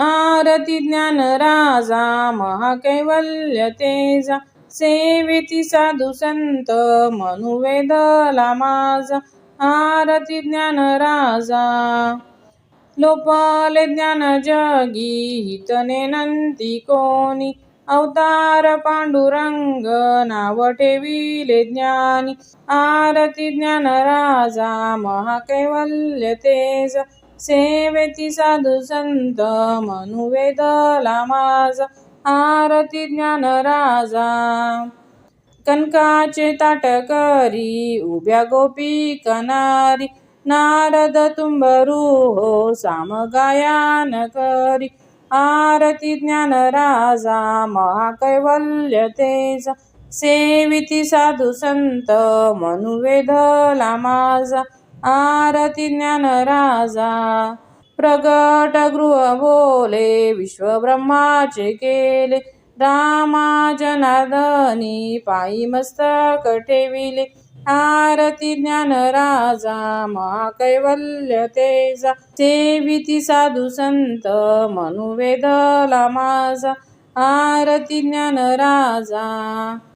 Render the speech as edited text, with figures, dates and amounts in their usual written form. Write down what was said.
आरती ज्ञान राजा महाकैवल्य तेजा, सेविती साधू संत मनुवेदला माझा. आरती ज्ञान राजा लोपले ज्ञान जगी हितने नंती कोणी, अवतार पांडुरंग नाव ठेविले ज्ञानी. आरती ज्ञान राजा महाकैवल्य तेजा, सेवेती साधू संत मनुवेदला माझा. आरती ज्ञान राजा कनकाचे ताट करी उभ्या गोपिका नारी, नारद तुंबरू हो सामगायन करी. आरती ज्ञान राजा महाकैवल्य तेजा, सेविती साधू संत मनुवेदला माझा. आरती ज्ञान राजा प्रगट गृह बोले विश्व ब्रह्माचे केले, रामा जनार्दनी पायी मस्तक ठेविले. आरती ज्ञान राजा महाकैवल्य तेजा, सेविती साधू संत मनुवेदला माझा. आरती ज्ञान राजा